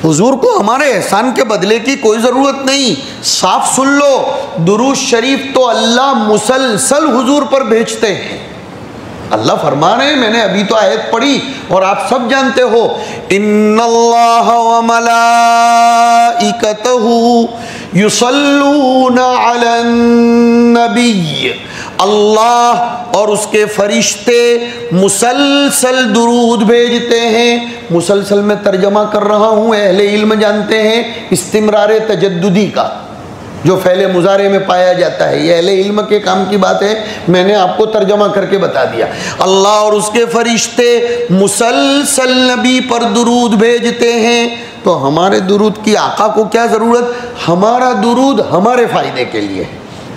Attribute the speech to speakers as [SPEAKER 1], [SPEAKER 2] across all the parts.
[SPEAKER 1] حضور کو ہمارے احسان کے بدلے کی کوئی ضرورت نہیں. صاف سن لو، درود شریف تو اللہ مسلسل حضور پر بھیجتے ہیں. اللہ فرما رہے ہیں، میں نے ابھی تو آیت پڑھی اور آپ سب جانتے ہو، ان اللہ وملائکتہ یصلون علی النبی، اللہ اور اس کے فرشتے مسلسل درود بھیجتے ہیں. مسلسل میں ترجمہ کر رہا ہوں، اہل علم جانتے ہیں استمرار تجددی کا جو فعل مضارع میں پایا جاتا ہے، یہ اہل علم کے کام کی بات ہے، میں نے آپ کو ترجمہ کر کے بتا دیا. اللہ اور اس کے فرشتے مسلسل نبی پر درود بھیجتے ہیں. تو ہمارے درود کی آقا کو کیا ضرورت؟ ہمارا درود ہمارے فائدے کے لیے.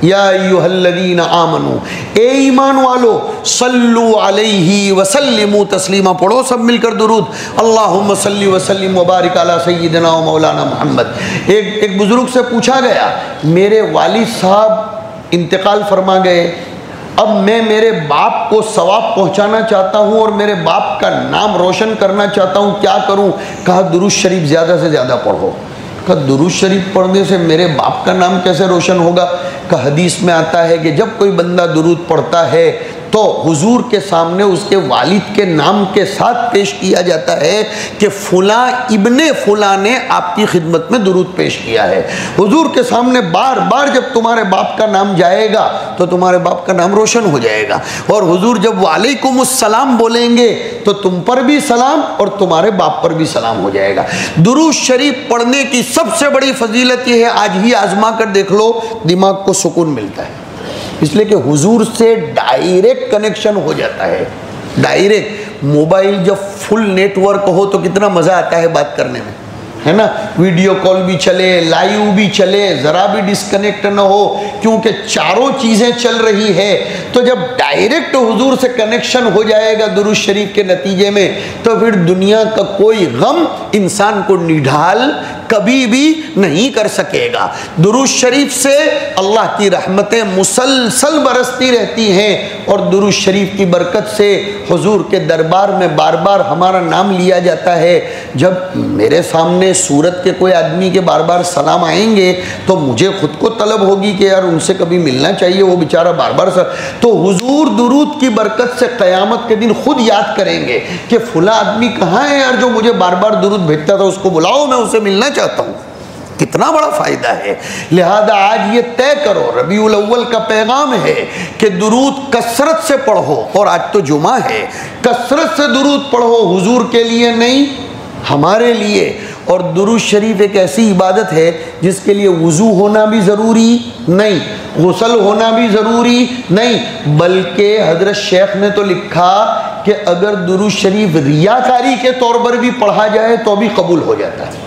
[SPEAKER 1] یا ایھا الذین آمنو، اے ایمان والو، صلو علیہ وسلموا تسلیما، پڑھو سب مل کر درود. اللہم صلی وسلم وبارک علی سیدنا و مولانا محمد. ایک بزرگ سے پوچھا گیا، میرے والد صاحب انتقال فرما گئے، اب میں میرے باپ کو ثواب پہنچانا چاہتا ہوں اور میرے باپ کا نام روشن کرنا چاہتا ہوں، کیا کروں؟ کہا درود شریف زیادہ سے زیادہ پڑھو. کہا درود شریف پڑھنے سے میرے باپ کا نام کیسے روشن ہوگا؟ کہ حدیث میں آتا ہے کہ جب کوئی بندہ درود پڑھتا ہے تو حضور کے سامنے اس کے والد کے نام کے ساتھ پیش کیا جاتا ہے کہ فلاں ابن فلاں نے آپ کی خدمت میں درود پیش کیا ہے. حضور کے سامنے بار بار جب تمہارے باپ کا نام جائے گا تو تمہارے باپ کا نام روشن ہو جائے گا، اور حضور جب وعلیکم السلام بولیں گے تو تم پر بھی سلام اور تمہارے باپ پر بھی سلام ہو جائے گا. درود شریف پڑھنے کی سب سے بڑی فضیلت یہ ہے، آج ہی آزما کر دیکھ لو، دماغ کو سکون ملتا ہے، اس لیے کہ حضور سے ڈائریکٹ کنیکشن ہو جاتا ہے. ڈائریکٹ موبائل جب فل نیٹ ورک ہو تو کتنا مزہ آتا ہے بات کرنے میں، ہے نا؟ ویڈیو کال بھی چلے، لائیو بھی چلے، ذرا بھی ڈسکنیکٹ نہ ہو، کیونکہ چاروں چیزیں چل رہی ہے. تو جب ڈائریکٹ حضور سے کنیکشن ہو جائے گا درود شریف کے نتیجے میں، تو پھر دنیا کا کوئی غم انسان کو نڈھال کبھی بھی نہیں کر سکے گا. درود شریف سے اللہ کی رحمتیں مسلسل برستی رہتی ہیں، اور درود شریف کی برکت سے حضور کے دربار میں بار بار ہمارا نام لیا جاتا ہے. جب میرے سامنے صورت کے کوئی آدمی کے بار بار سلام آئیں گے تو مجھے خود کو طلب ہوگی کہ یار ان سے کبھی ملنا چاہیے، وہ بیچارہ بار بار تو حضور درود کی برکت سے قیامت کے دن خود یاد کریں گے کہ فلاں آدمی کہاں ہے یار جو مجھے بار بار درود بھیجتا تھا، اس کو بلاؤ، میں اسے ملنا چاہتا ہوں. کتنا بڑا فائدہ ہے. لہذا آج یہ طے کرو، ربیع الاول کا پیغام ہے کہ درود کثرت سے پڑھو، اور آج تو جمعہ ہے، کثرت سے درود پڑھو، حضور کے لیے نہیں ہمارے لیے. اور درود شریف ایک ایسی عبادت ہے جس کے لیے وضو ہونا بھی ضروری نہیں، غسل ہونا بھی ضروری نہیں، بلکہ حضرت شیخ نے تو لکھا کہ اگر درود شریف ریاکاری کے طور پر بھی پڑھا جائے تو بھی قبول ہو جاتا ہے.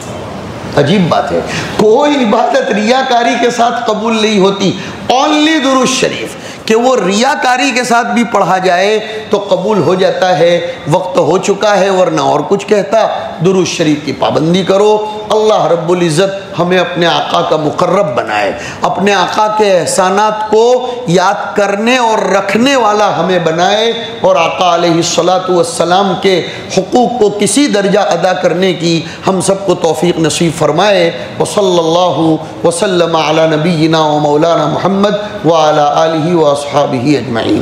[SPEAKER 1] عجیب بات ہے، کوئی عبادت ریاکاری کے ساتھ قبول نہیں ہوتی، اونلی درود شریف کہ وہ ریاکاری کے ساتھ بھی پڑھا جائے تو قبول ہو جاتا ہے. وقت ہو چکا ہے ورنہ اور کچھ کہتا. درود شریف کی پابندی کرو. اللہ رب العزت ہمیں اپنے آقا کا مقرب بنائے، اپنے آقا کے احسانات کو یاد کرنے اور رکھنے والا ہمیں بنائے، اور آقا علیہ الصلاۃ والسلام کے حقوق کو کسی درجہ ادا کرنے کی ہم سب کو توفیق نصیب فرمائے. وصلی اللہ وسلم علی نبینا و مولانا محمد وعلی آلہ و اصحابہ اجمعین.